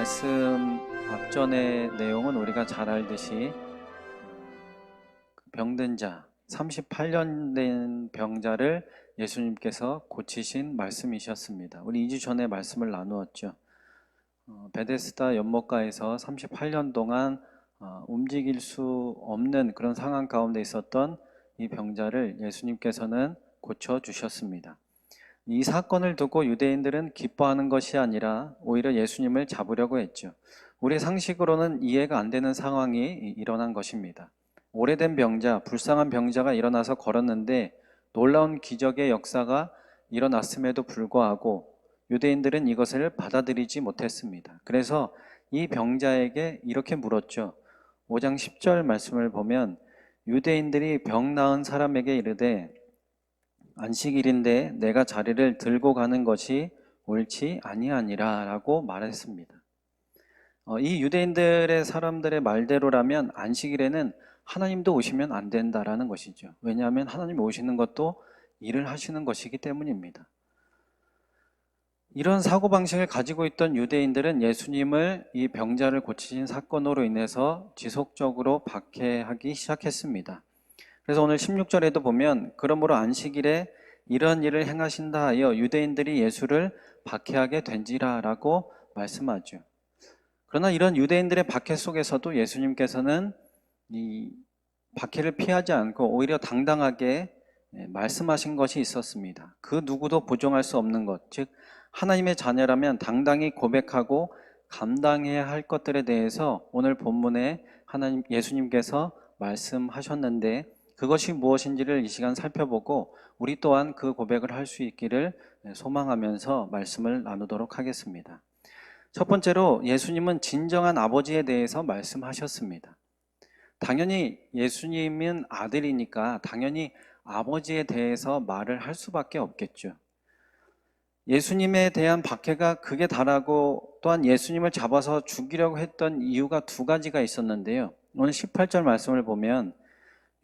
말씀 앞전의 내용은 우리가 잘 알듯이 병든 자, 38년 된 병자를 예수님께서 고치신 말씀이셨습니다. 우리 2주 전에 말씀을 나누었죠. 베데스다 연못가에서 38년 동안 움직일 수 없는 그런 상황 가운데 있었던 이 병자를 예수님께서는 고쳐주셨습니다. 이 사건을 두고 유대인들은 기뻐하는 것이 아니라 오히려 예수님을 잡으려고 했죠. 우리 상식으로는 이해가 안 되는 상황이 일어난 것입니다. 오래된 병자, 불쌍한 병자가 일어나서 걸었는데 놀라운 기적의 역사가 일어났음에도 불구하고 유대인들은 이것을 받아들이지 못했습니다. 그래서 이 병자에게 이렇게 물었죠. 5장 10절 말씀을 보면 유대인들이 병 나은 사람에게 이르되 안식일인데 내가 자리를 들고 가는 것이 옳지 아니하니라 라고 말했습니다. 이 유대인들의 사람들의 말대로라면 안식일에는 하나님도 오시면 안 된다라는 것이죠. 왜냐하면 하나님이 오시는 것도 일을 하시는 것이기 때문입니다. 이런 사고방식을 가지고 있던 유대인들은 예수님을 이 병자를 고치신 사건으로 인해서 지속적으로 박해하기 시작했습니다. 그래서 오늘 16절에도 보면 그러므로 안식일에 이런 일을 행하신다 하여 유대인들이 예수를 박해하게 된지라 라고 말씀하죠. 그러나 이런 유대인들의 박해 속에서도 예수님께서는 이 박해를 피하지 않고 오히려 당당하게 말씀하신 것이 있었습니다. 그 누구도 부정할 수 없는 것, 즉 하나님의 자녀라면 당당히 고백하고 감당해야 할 것들에 대해서 오늘 본문에 예수님께서 말씀하셨는데 그것이 무엇인지를 이 시간 살펴보고 우리 또한 그 고백을 할 수 있기를 소망하면서 말씀을 나누도록 하겠습니다. 첫 번째로 예수님은 진정한 아버지에 대해서 말씀하셨습니다. 당연히 예수님은 아들이니까 당연히 아버지에 대해서 말을 할 수밖에 없겠죠. 예수님에 대한 박해가 극에 달하고 또한 예수님을 잡아서 죽이려고 했던 이유가 두 가지가 있었는데요. 오늘 18절 말씀을 보면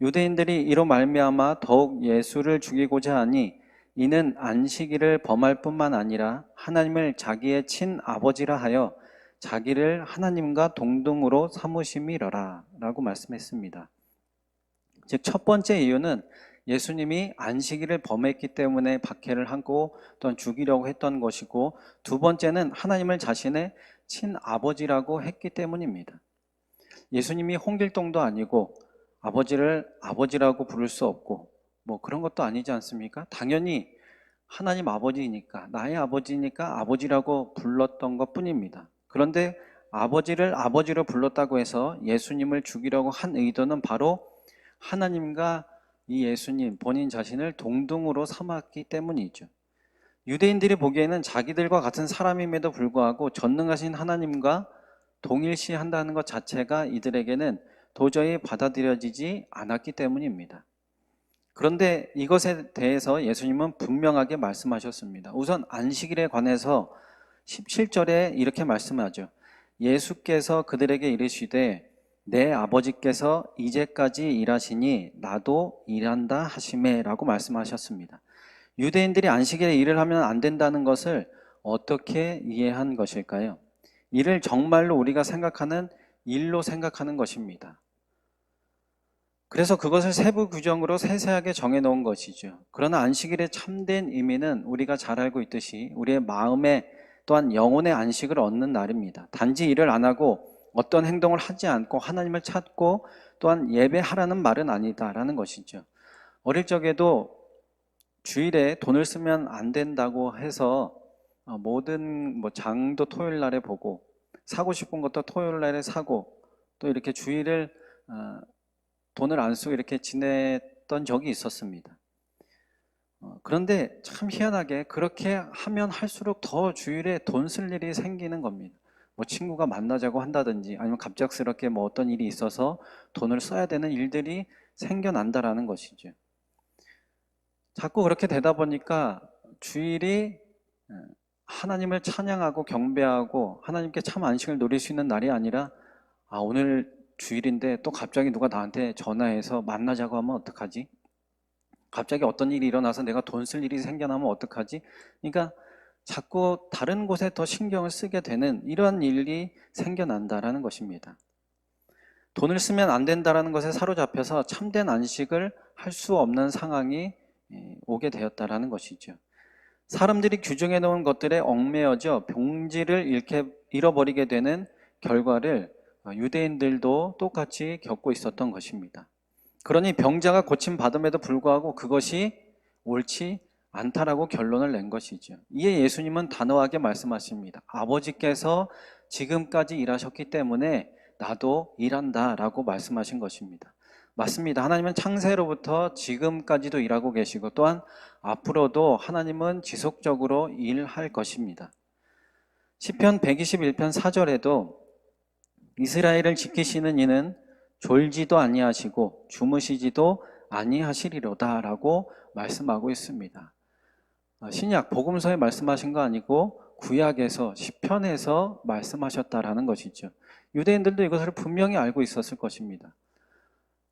유대인들이 이로 말미암아 더욱 예수를 죽이고자 하니 이는 안식일을 범할 뿐만 아니라 하나님을 자기의 친아버지라 하여 자기를 하나님과 동등으로 삼으심이러라 라고 말씀했습니다. 즉 첫 번째 이유는 예수님이 안식일을 범했기 때문에 박해를 하고 또한 죽이려고 했던 것이고, 두 번째는 하나님을 자신의 친아버지라고 했기 때문입니다. 예수님이 홍길동도 아니고 아버지를 아버지라고 부를 수 없고 뭐 그런 것도 아니지 않습니까? 당연히 하나님 아버지니까, 나의 아버지니까 아버지라고 불렀던 것 뿐입니다. 그런데 아버지를 아버지로 불렀다고 해서 예수님을 죽이려고 한 의도는 바로 하나님과 이 예수님 본인 자신을 동등으로 삼았기 때문이죠. 유대인들이 보기에는 자기들과 같은 사람임에도 불구하고 전능하신 하나님과 동일시한다는 것 자체가 이들에게는 도저히 받아들여지지 않았기 때문입니다. 그런데 이것에 대해서 예수님은 분명하게 말씀하셨습니다. 우선 안식일에 관해서 17절에 이렇게 말씀하죠. 예수께서 그들에게 이르시되 내 아버지께서 이제까지 일하시니 나도 일한다 하시매 라고 말씀하셨습니다. 유대인들이 안식일에 일을 하면 안 된다는 것을 어떻게 이해한 것일까요? 이를 정말로 우리가 생각하는 일로 생각하는 것입니다. 그래서 그것을 세부 규정으로 세세하게 정해놓은 것이죠. 그러나 안식일의 참된 의미는 우리가 잘 알고 있듯이 우리의 마음에 또한 영혼의 안식을 얻는 날입니다. 단지 일을 안 하고 어떤 행동을 하지 않고 하나님을 찾고 또한 예배하라는 말은 아니다라는 것이죠. 어릴 적에도 주일에 돈을 쓰면 안 된다고 해서 모든 장도 토요일 날에 보고 사고 싶은 것도 토요일 날에 사고 또 이렇게 주일을 돈을 안 쓰고 이렇게 지냈던 적이 있었습니다. 그런데 참 희한하게 그렇게 하면 할수록 더 주일에 돈 쓸 일이 생기는 겁니다. 뭐 친구가 만나자고 한다든지 아니면 갑작스럽게 뭐 어떤 일이 있어서 돈을 써야 되는 일들이 생겨난다라는 것이죠. 자꾸 그렇게 되다 보니까 주일이 하나님을 찬양하고 경배하고 하나님께 참 안식을 누릴 수 있는 날이 아니라 오늘 주일인데 또 갑자기 누가 나한테 전화해서 만나자고 하면 어떡하지? 갑자기 어떤 일이 일어나서 내가 돈 쓸 일이 생겨나면 어떡하지? 그러니까 자꾸 다른 곳에 더 신경을 쓰게 되는 이러한 일이 생겨난다라는 것입니다. 돈을 쓰면 안 된다라는 것에 사로잡혀서 참된 안식을 할 수 없는 상황이 오게 되었다라는 것이죠. 사람들이 규정해 놓은 것들에 얽매여져 본질을 잃어버리게 되는 결과를 유대인들도 똑같이 겪고 있었던 것입니다. 그러니 병자가 고침받음에도 불구하고 그것이 옳지 않다라고 결론을 낸 것이죠. 이에 예수님은 단호하게 말씀하십니다. 아버지께서 지금까지 일하셨기 때문에 나도 일한다라고 말씀하신 것입니다. 맞습니다. 하나님은 창세로부터 지금까지도 일하고 계시고 또한 앞으로도 하나님은 지속적으로 일할 것입니다. 시편 121편 4절에도 이스라엘을 지키시는 이는 졸지도 아니하시고 주무시지도 아니하시리로다라고 말씀하고 있습니다. 신약 복음서에 말씀하신 거 아니고 구약에서 시편에서 말씀하셨다라는 것이죠. 유대인들도 이것을 분명히 알고 있었을 것입니다.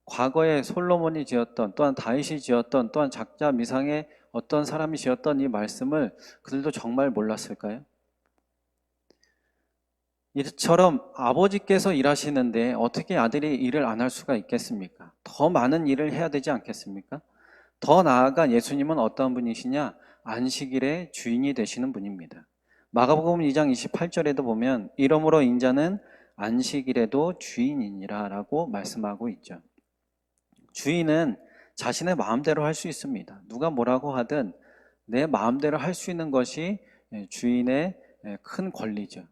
과거에 솔로몬이 지었던 또한 다윗이 지었던 또한 작자 미상의 어떤 사람이 지었던 이 말씀을 그들도 정말 몰랐을까요? 이처럼 아버지께서 일하시는데 어떻게 아들이 일을 안 할 수가 있겠습니까? 더 많은 일을 해야 되지 않겠습니까? 더 나아가 예수님은 어떤 분이시냐? 안식일의 주인이 되시는 분입니다. 마가복음 2장 28절에도 보면 이러므로 인자는 안식일에도 주인이니라 라고 말씀하고 있죠. 주인은 자신의 마음대로 할 수 있습니다. 누가 뭐라고 하든 내 마음대로 할 수 있는 것이 주인의 큰 권리죠.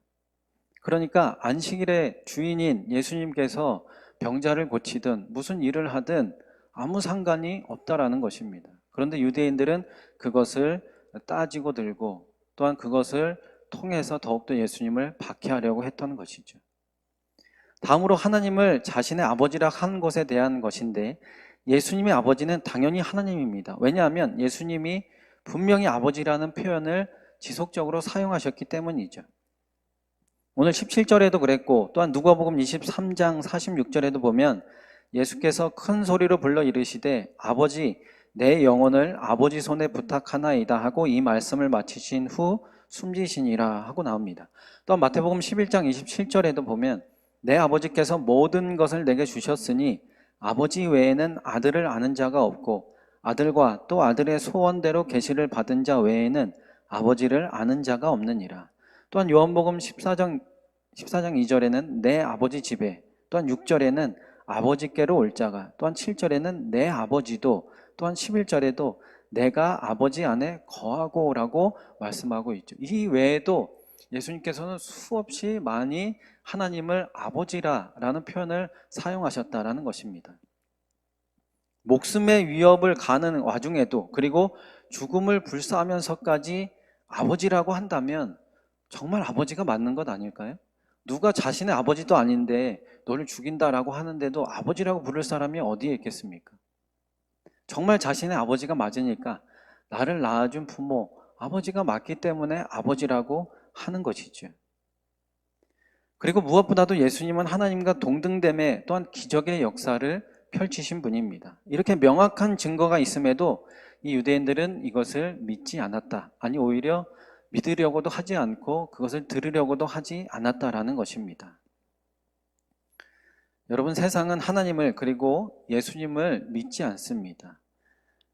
그러니까 안식일의 주인인 예수님께서 병자를 고치든 무슨 일을 하든 아무 상관이 없다라는 것입니다. 그런데 유대인들은 그것을 따지고 들고 또한 그것을 통해서 더욱더 예수님을 박해하려고 했던 것이죠. 다음으로 하나님을 자신의 아버지라 한 것에 대한 것인데 예수님의 아버지는 당연히 하나님입니다. 왜냐하면 예수님이 분명히 아버지라는 표현을 지속적으로 사용하셨기 때문이죠. 오늘 17절에도 그랬고 또한 누가복음 23장 46절에도 보면 예수께서 큰 소리로 불러 이르시되 아버지 내 영혼을 아버지 손에 부탁하나이다 하고 이 말씀을 마치신 후 숨지시니라 하고 나옵니다. 또한 마태복음 11장 27절에도 보면 내 아버지께서 모든 것을 내게 주셨으니 아버지 외에는 아들을 아는 자가 없고 아들과 또 아들의 소원대로 계시를 받은 자 외에는 아버지를 아는 자가 없느니라. 또한 요한복음 14장 2절에는 내 아버지 집에, 또한 6절에는 아버지께로 올 자가, 또한 7절에는 내 아버지도, 또한 11절에도 내가 아버지 안에 거하고라고 말씀하고 있죠. 이 외에도 예수님께서는 수없이 많이 하나님을 아버지라는 표현을 사용하셨다라는 것입니다. 목숨의 위협을 가는 와중에도 그리고 죽음을 불사하면서까지 아버지라고 한다면 정말 아버지가 맞는 것 아닐까요? 누가 자신의 아버지도 아닌데 너를 죽인다라고 하는데도 아버지라고 부를 사람이 어디에 있겠습니까? 정말 자신의 아버지가 맞으니까 나를 낳아준 부모, 아버지가 맞기 때문에 아버지라고 하는 것이죠. 그리고 무엇보다도 예수님은 하나님과 동등됨에 또한 기적의 역사를 펼치신 분입니다. 이렇게 명확한 증거가 있음에도 이 유대인들은 이것을 믿지 않았다. 아니 오히려 믿으려고도 하지 않고 그것을 들으려고도 하지 않았다라는 것입니다. 여러분, 세상은 하나님을 그리고 예수님을 믿지 않습니다.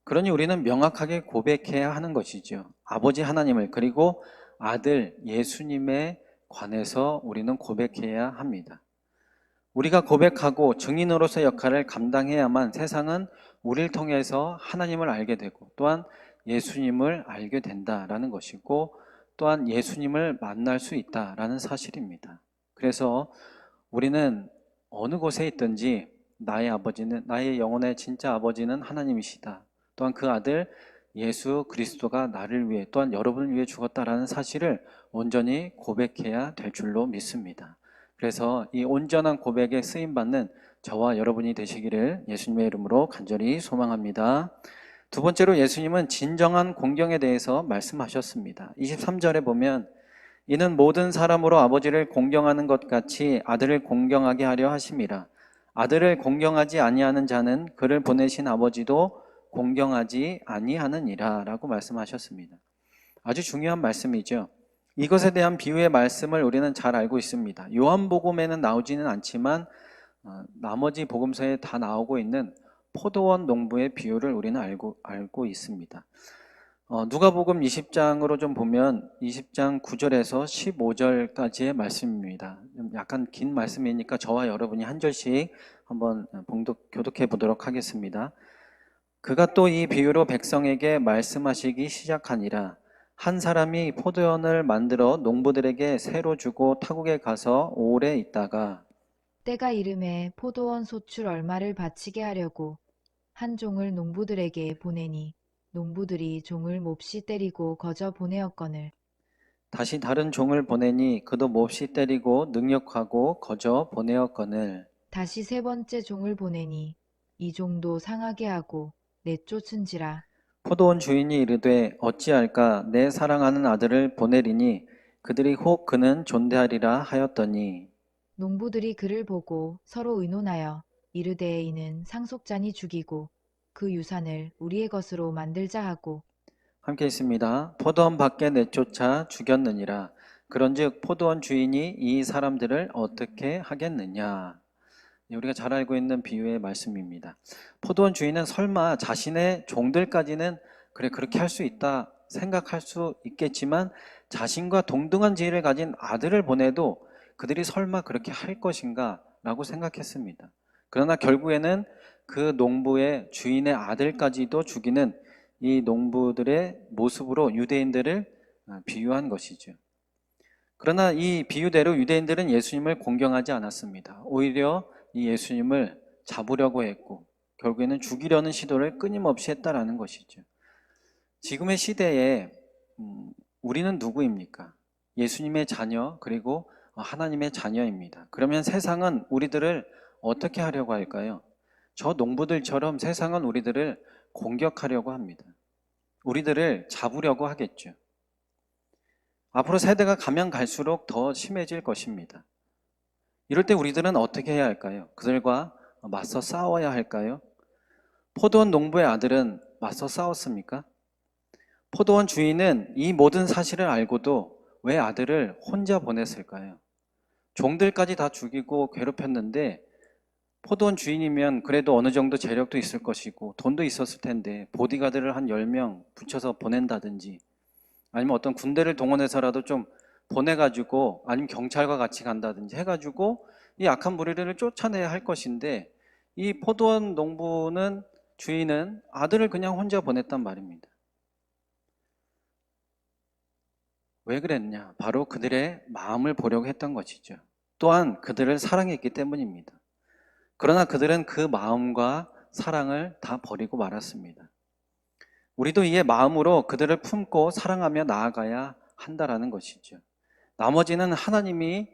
그러니 우리는 명확하게 고백해야 하는 것이죠. 아버지 하나님을 그리고 아들 예수님에 관해서 우리는 고백해야 합니다. 우리가 고백하고 증인으로서의 역할을 감당해야만 세상은 우리를 통해서 하나님을 알게 되고 또한 예수님을 알게 된다라는 것이고 또한 예수님을 만날 수 있다라는 사실입니다. 그래서 우리는 어느 곳에 있든지 나의 아버지는, 나의 영혼의 진짜 아버지는 하나님이시다. 또한 그 아들 예수 그리스도가 나를 위해 또한 여러분을 위해 죽었다라는 사실을 온전히 고백해야 될 줄로 믿습니다. 그래서 이 온전한 고백에 쓰임받는 저와 여러분이 되시기를 예수님의 이름으로 간절히 소망합니다. 두 번째로 예수님은 진정한 공경에 대해서 말씀하셨습니다. 23절에 보면 이는 모든 사람으로 아버지를 공경하는 것 같이 아들을 공경하게 하려 하심이라. 아들을 공경하지 아니하는 자는 그를 보내신 아버지도 공경하지 아니하느니라 라고 말씀하셨습니다. 아주 중요한 말씀이죠. 이것에 대한 비유의 말씀을 우리는 잘 알고 있습니다. 요한복음에는 나오지는 않지만 나머지 복음서에 다 나오고 있는 포도원 농부의 비유를 우리는 알고 있습니다. 누가복음 20장으로 좀 보면 20장 9절에서 15절까지의 말씀입니다. 약간 긴 말씀이니까 저와 여러분이 한 절씩 한번 교독해 보도록 하겠습니다. 그가 또 이 비유로 백성에게 말씀하시기 시작하니라. 한 사람이 포도원을 만들어 농부들에게 새로 주고 타국에 가서 오래 있다가 때가 이름에 포도원 소출 얼마를 바치게 하려고 한 종을 농부들에게 보내니 농부들이 종을 몹시 때리고 거저 보내었거늘 다시 다른 종을 보내니 그도 몹시 때리고 능욕하고 거저 보내었거늘 다시 세 번째 종을 보내니 이 종도 상하게 하고 내쫓은지라. 포도원 주인이 이르되 어찌할까 내 사랑하는 아들을 보내리니 그들이 혹 그는 존대하리라 하였더니 농부들이 그를 보고 서로 의논하여 이르되 이는 상속자니 죽이고 그 유산을 우리의 것으로 만들자 하고 함께 있습니다. 포도원 밖에 내쫓아 죽였느니라. 그런즉 포도원 주인이 이 사람들을 어떻게 하겠느냐. 우리가 잘 알고 있는 비유의 말씀입니다. 포도원 주인은 설마 자신의 종들까지는 그래 그렇게 할 수 있다 생각할 수 있겠지만 자신과 동등한 지위를 가진 아들을 보내도 그들이 설마 그렇게 할 것인가 라고 생각했습니다. 그러나 결국에는 그 농부의 주인의 아들까지도 죽이는 이 농부들의 모습으로 유대인들을 비유한 것이죠. 그러나 이 비유대로 유대인들은 예수님을 공경하지 않았습니다. 오히려 이 예수님을 잡으려고 했고 결국에는 죽이려는 시도를 끊임없이 했다라는 것이죠. 지금의 시대에 우리는 누구입니까? 예수님의 자녀 그리고 하나님의 자녀입니다. 그러면 세상은 우리들을 어떻게 하려고 할까요? 저 농부들처럼 세상은 우리들을 공격하려고 합니다. 우리들을 잡으려고 하겠죠. 앞으로 세대가 가면 갈수록 더 심해질 것입니다. 이럴 때 우리들은 어떻게 해야 할까요? 그들과 맞서 싸워야 할까요? 포도원 농부의 아들은 맞서 싸웠습니까? 포도원 주인은 이 모든 사실을 알고도 왜 아들을 혼자 보냈을까요? 종들까지 다 죽이고 괴롭혔는데 포도원 주인이면 그래도 어느 정도 재력도 있을 것이고 돈도 있었을 텐데 보디가드를 한 10명 붙여서 보낸다든지 아니면 어떤 군대를 동원해서라도 좀 보내가지고 아니면 경찰과 같이 간다든지 해가지고 이 악한 무리를 쫓아내야 할 것인데 이 포도원 농부는 주인은 아들을 그냥 혼자 보냈단 말입니다. 왜 그랬냐? 바로 그들의 마음을 보려고 했던 것이죠. 또한 그들을 사랑했기 때문입니다. 그러나 그들은 그 마음과 사랑을 다 버리고 말았습니다. 우리도 이에 마음으로 그들을 품고 사랑하며 나아가야 한다라는 것이죠. 나머지는 하나님이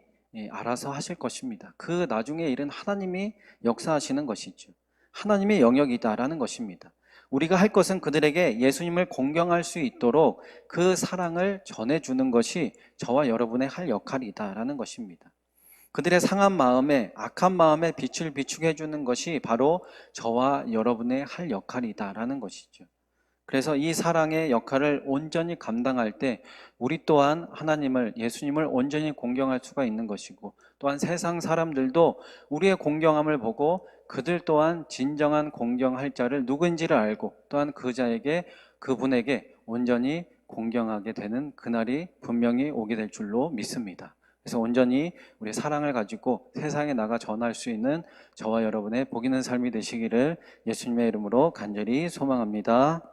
알아서 하실 것입니다. 그 나중에 일은 하나님이 역사하시는 것이죠. 하나님의 영역이다라는 것입니다. 우리가 할 것은 그들에게 예수님을 공경할 수 있도록 그 사랑을 전해주는 것이 저와 여러분의 할 역할이다라는 것입니다. 그들의 상한 마음에 악한 마음에 빛을 비추게 해주는 것이 바로 저와 여러분의 할 역할이다라는 것이죠. 그래서 이 사랑의 역할을 온전히 감당할 때 우리 또한 하나님을 예수님을 온전히 공경할 수가 있는 것이고 또한 세상 사람들도 우리의 공경함을 보고 그들 또한 진정한 공경할 자를 누구인지를 알고 또한 그분에게 온전히 공경하게 되는 그날이 분명히 오게 될 줄로 믿습니다. 그래서 온전히 우리 사랑을 가지고 세상에 나가 전할 수 있는 저와 여러분의 복 있는 삶이 되시기를 예수님의 이름으로 간절히 소망합니다.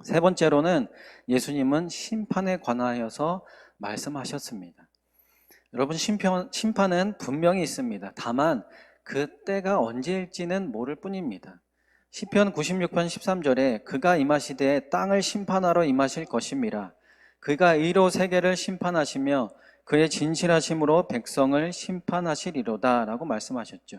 세 번째로는 예수님은 심판에 관하여서 말씀하셨습니다. 여러분, 심판은 분명히 있습니다. 다만 그 때가 언제일지는 모를 뿐입니다. 시편 96편 13절에 그가 임하시되 땅을 심판하러 임하실 것임이라. 그가 의로 세계를 심판하시며 그의 진실하심으로 백성을 심판하시리로다 라고 말씀하셨죠.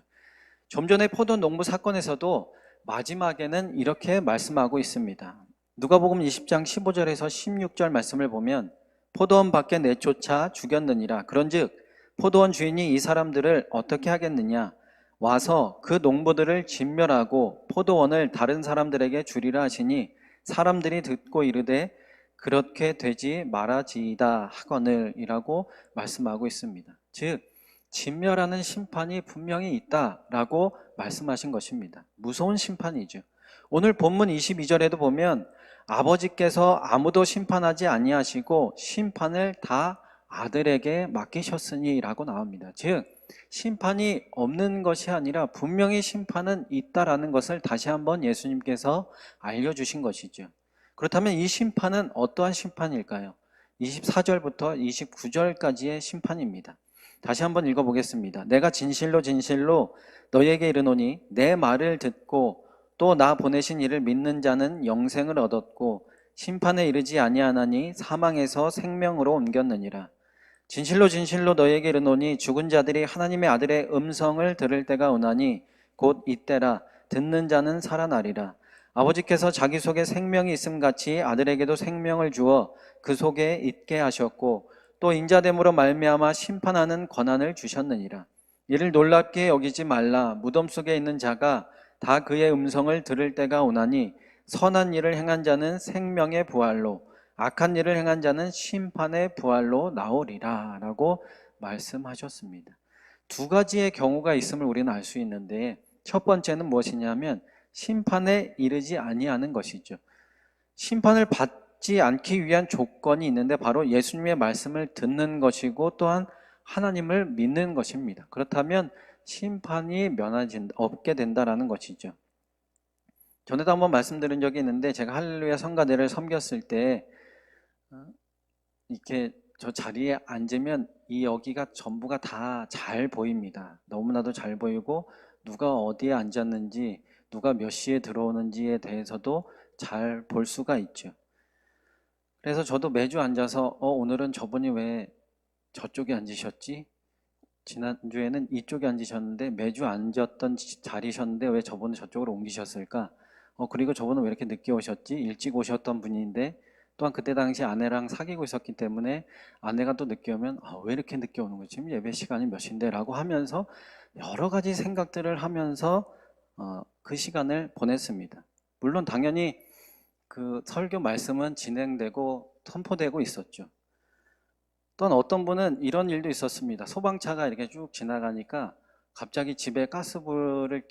좀 전에 포도 농부 사건에서도 마지막에는 이렇게 말씀하고 있습니다. 누가복음 20장 15절에서 16절 말씀을 보면 포도원 밖에 내쫓아 죽였느니라. 그런즉 포도원 주인이 이 사람들을 어떻게 하겠느냐? 와서 그 농부들을 진멸하고 포도원을 다른 사람들에게 주리라 하시니 사람들이 듣고 이르되 그렇게 되지 말아지이다 하거늘이라고 말씀하고 있습니다. 즉 진멸하는 심판이 분명히 있다라고 말씀하신 것입니다. 무서운 심판이죠. 오늘 본문 22절에도 보면 아버지께서 아무도 심판하지 아니하시고 심판을 다 아들에게 맡기셨으니라고 나옵니다. 즉 심판이 없는 것이 아니라 분명히 심판은 있다라는 것을 다시 한번 예수님께서 알려주신 것이죠. 그렇다면 이 심판은 어떠한 심판일까요? 24절부터 29절까지의 심판입니다. 다시 한번 읽어보겠습니다. 내가 진실로 진실로 너희에게 이르노니 내 말을 듣고 또 나 보내신 이를 믿는 자는 영생을 얻었고 심판에 이르지 아니하나니 사망에서 생명으로 옮겼느니라. 진실로 진실로 너희에게 이르노니 죽은 자들이 하나님의 아들의 음성을 들을 때가 오나니 곧 이때라. 듣는 자는 살아나리라. 아버지께서 자기 속에 생명이 있음같이 아들에게도 생명을 주어 그 속에 있게 하셨고 또 인자됨으로 말미암아 심판하는 권한을 주셨느니라. 이를 놀랍게 여기지 말라. 무덤 속에 있는 자가 다 그의 음성을 들을 때가 오나니 선한 일을 행한 자는 생명의 부활로 악한 일을 행한 자는 심판의 부활로 나오리라 라고 말씀하셨습니다. 두 가지의 경우가 있음을 우리는 알 수 있는데 첫 번째는 무엇이냐면 심판에 이르지 아니하는 것이죠. 심판을 받지 않기 위한 조건이 있는데 바로 예수님의 말씀을 듣는 것이고 또한 하나님을 믿는 것입니다. 그렇다면 심판이 없게 된다라는 것이죠. 전에도 한번 말씀드린 적이 있는데 제가 할렐루야 성가대를 섬겼을 때 이렇게 저 자리에 앉으면 이 여기가 전부가 다 잘 보입니다. 너무나도 잘 보이고 누가 어디에 앉았는지 누가 몇 시에 들어오는지에 대해서도 잘 볼 수가 있죠. 그래서 저도 매주 앉아서 오늘은 저분이 왜 저쪽에 앉으셨지? 지난주에는 이쪽에 앉으셨는데 매주 앉았던 자리셨는데 왜 저분은 저쪽으로 옮기셨을까? 그리고 저분은 왜 이렇게 늦게 오셨지? 일찍 오셨던 분인데 또한 그때 당시 아내랑 사귀고 있었기 때문에 아내가 또 늦게 오면 왜 이렇게 늦게 오는 거지? 지금 예배 시간이 몇 시인데? 라고 하면서 여러 가지 생각들을 하면서 그 시간을 보냈습니다. 물론 당연히 그 설교 말씀은 진행되고 선포되고 있었죠. 또한 어떤 분은 이런 일도 있었습니다. 소방차가 이렇게 쭉 지나가니까 갑자기 집에 가스불을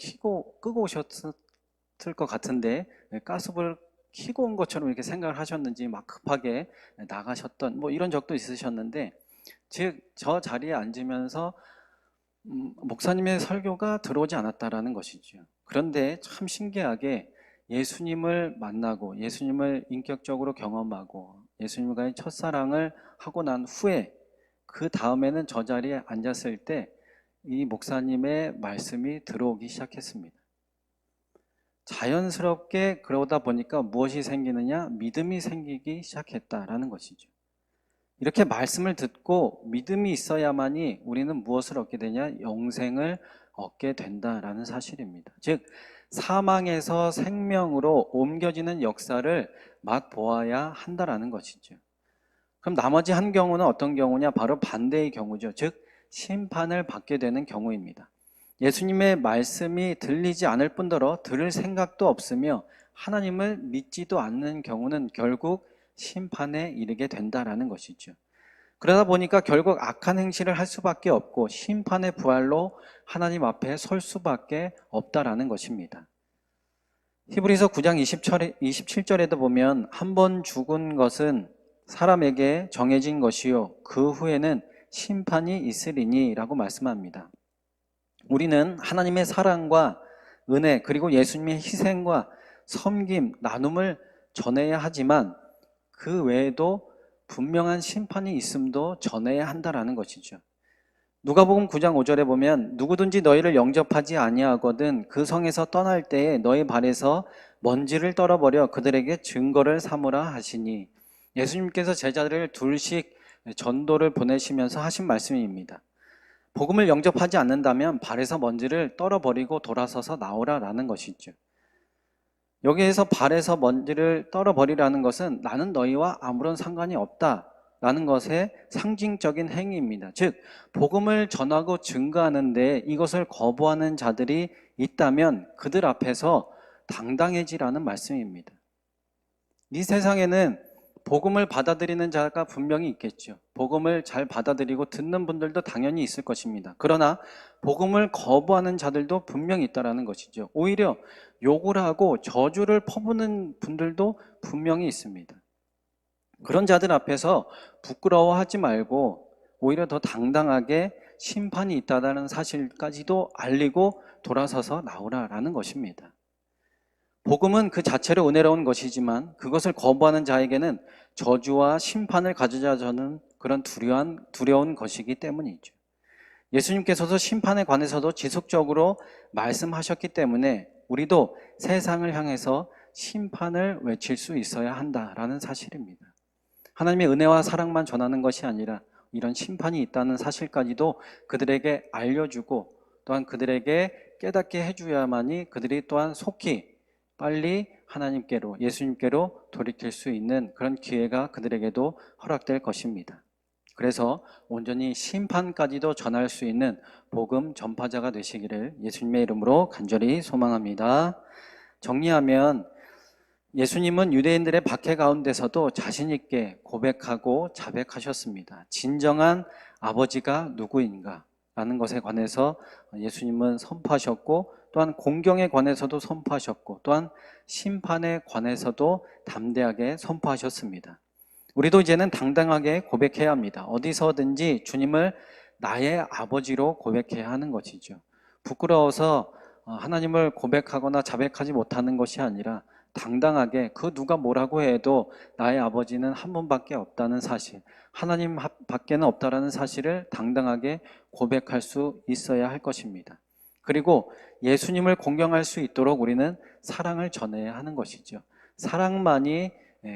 끄고 오셨을 것 같은데 가스불을 켜고 온 것처럼 이렇게 생각을 하셨는지 막 급하게 나가셨던 이런 적도 있으셨는데 즉 저 자리에 앉으면서 목사님의 설교가 들어오지 않았다라는 것이죠. 그런데 참 신기하게 예수님을 만나고 예수님을 인격적으로 경험하고 예수님과의 첫사랑을 하고 난 후에 그 다음에는 저 자리에 앉았을 때 이 목사님의 말씀이 들어오기 시작했습니다. 자연스럽게 그러다 보니까 무엇이 생기느냐? 믿음이 생기기 시작했다라는 것이죠. 이렇게 말씀을 듣고 믿음이 있어야만이 우리는 무엇을 얻게 되냐? 영생을 얻게 된다라는 사실입니다. 즉 사망에서 생명으로 옮겨지는 역사를 맛보아야 한다라는 것이죠. 그럼 나머지 한 경우는 어떤 경우냐? 바로 반대의 경우죠. 즉 심판을 받게 되는 경우입니다. 예수님의 말씀이 들리지 않을 뿐더러 들을 생각도 없으며 하나님을 믿지도 않는 경우는 결국 심판에 이르게 된다라는 것이죠. 그러다 보니까 결국 악한 행실을 할 수밖에 없고 심판의 부활로 하나님 앞에 설 수밖에 없다라는 것입니다. 히브리서 9장 27절에도 보면 한 번 죽은 것은 사람에게 정해진 것이요 그 후에는 심판이 있으리니 라고 말씀합니다. 우리는 하나님의 사랑과 은혜 그리고 예수님의 희생과 섬김, 나눔을 전해야 하지만 그 외에도 분명한 심판이 있음도 전해야 한다라는 것이죠. 누가복음 9장 5절에 보면 누구든지 너희를 영접하지 아니하거든 그 성에서 떠날 때에 너희 발에서 먼지를 떨어버려 그들에게 증거를 삼으라 하시니 예수님께서 제자들을 둘씩 전도를 보내시면서 하신 말씀입니다. 복음을 영접하지 않는다면 발에서 먼지를 떨어버리고 돌아서서 나오라라는 것이죠. 여기에서 발에서 먼지를 떨어버리라는 것은 나는 너희와 아무런 상관이 없다라는 것의 상징적인 행위입니다. 즉 복음을 전하고 증거하는데 이것을 거부하는 자들이 있다면 그들 앞에서 당당해지라는 말씀입니다. 이 세상에는 복음을 받아들이는 자가 분명히 있겠죠. 복음을 잘 받아들이고 듣는 분들도 당연히 있을 것입니다. 그러나 복음을 거부하는 자들도 분명히 있다라는 것이죠. 오히려 욕을 하고 저주를 퍼부는 분들도 분명히 있습니다. 그런 자들 앞에서 부끄러워하지 말고 오히려 더 당당하게 심판이 있다는 사실까지도 알리고 돌아서서 나오라라는 것입니다. 복음은 그 자체로 은혜로운 것이지만 그것을 거부하는 자에게는 저주와 심판을 가져다주는 그런 두려운 것이기 때문이죠. 예수님께서도 심판에 관해서도 지속적으로 말씀하셨기 때문에 우리도 세상을 향해서 심판을 외칠 수 있어야 한다라는 사실입니다. 하나님의 은혜와 사랑만 전하는 것이 아니라 이런 심판이 있다는 사실까지도 그들에게 알려주고 또한 그들에게 깨닫게 해줘야만이 그들이 또한 속히 빨리 하나님께로, 예수님께로 돌이킬 수 있는 그런 기회가 그들에게도 허락될 것입니다. 그래서 온전히 심판까지도 전할 수 있는 복음 전파자가 되시기를 예수님의 이름으로 간절히 소망합니다. 정리하면 예수님은 유대인들의 박해 가운데서도 자신 있게 고백하고 자백하셨습니다. 진정한 아버지가 누구인가? 라는 것에 관해서 예수님은 선포하셨고 또한 공경에 관해서도 선포하셨고 또한 심판에 관해서도 담대하게 선포하셨습니다. 우리도 이제는 당당하게 고백해야 합니다. 어디서든지 주님을 나의 아버지로 고백해야 하는 것이죠. 부끄러워서 하나님을 고백하거나 자백하지 못하는 것이 아니라 당당하게 그 누가 뭐라고 해도 나의 아버지는 한 분밖에 없다는 사실, 하나님 밖에는 없다라는 사실을 당당하게 고백할 수 있어야 할 것입니다. 그리고 예수님을 공경할 수 있도록 우리는 사랑을 전해야 하는 것이죠. 사랑만이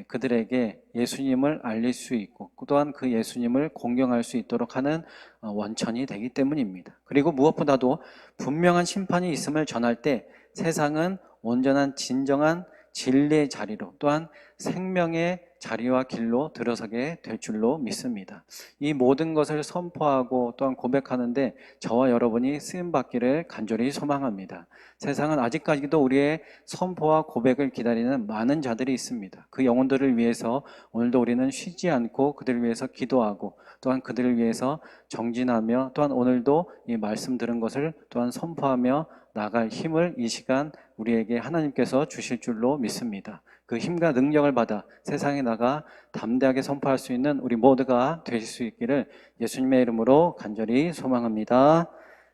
그들에게 예수님을 알릴 수 있고 또한 그 예수님을 공경할 수 있도록 하는 원천이 되기 때문입니다. 그리고 무엇보다도 분명한 심판이 있음을 전할 때 세상은 온전한 진정한 진리의 자리로 또한 생명의 자리와 길로 들어서게 될 줄로 믿습니다. 이 모든 것을 선포하고 또한 고백하는데 저와 여러분이 쓰임받기를 간절히 소망합니다. 세상은 아직까지도 우리의 선포와 고백을 기다리는 많은 자들이 있습니다. 그 영혼들을 위해서 오늘도 우리는 쉬지 않고 그들을 위해서 기도하고 또한 그들을 위해서 정진하며 또한 오늘도 이 말씀 들은 것을 또한 선포하며 나갈 힘을 이 시간 우리에게 하나님께서 주실 줄로 믿습니다. 그 힘과 능력을 받아 세상에 나가 담대하게 선포할 수 있는 우리 모두가 되실 수 있기를 예수님의 이름으로 간절히 소망합니다.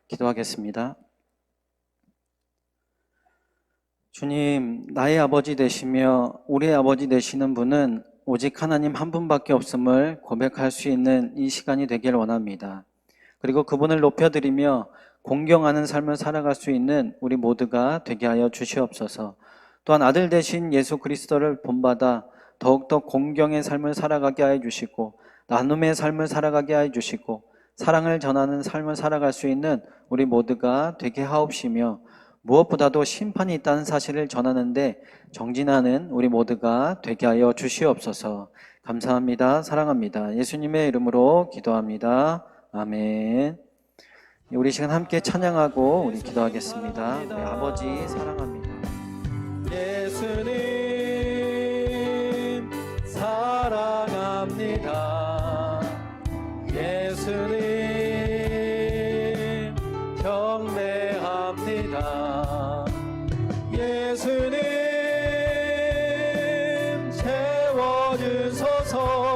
기도하겠습니다. 주님, 나의 아버지 되시며 우리의 아버지 되시는 분은 오직 하나님 한 분밖에 없음을 고백할 수 있는 이 시간이 되길 원합니다. 그리고 그분을 높여드리며 공경하는 삶을 살아갈 수 있는 우리 모두가 되게 하여 주시옵소서. 또한 아들 되신 예수 그리스도를 본받아 더욱더 공경의 삶을 살아가게 하여 주시고 나눔의 삶을 살아가게 하여 주시고 사랑을 전하는 삶을 살아갈 수 있는 우리 모두가 되게 하옵시며 무엇보다도 심판이 있다는 사실을 전하는데 정진하는 우리 모두가 되게 하여 주시옵소서. 감사합니다. 사랑합니다. 예수님의 이름으로 기도합니다. 아멘. 우리 시간 함께 찬양하고 우리 기도하겠습니다. 우리 아버지 사랑합니다. 예수님 사랑합니다. 예수님 경배합니다. 예수님 채워주소서.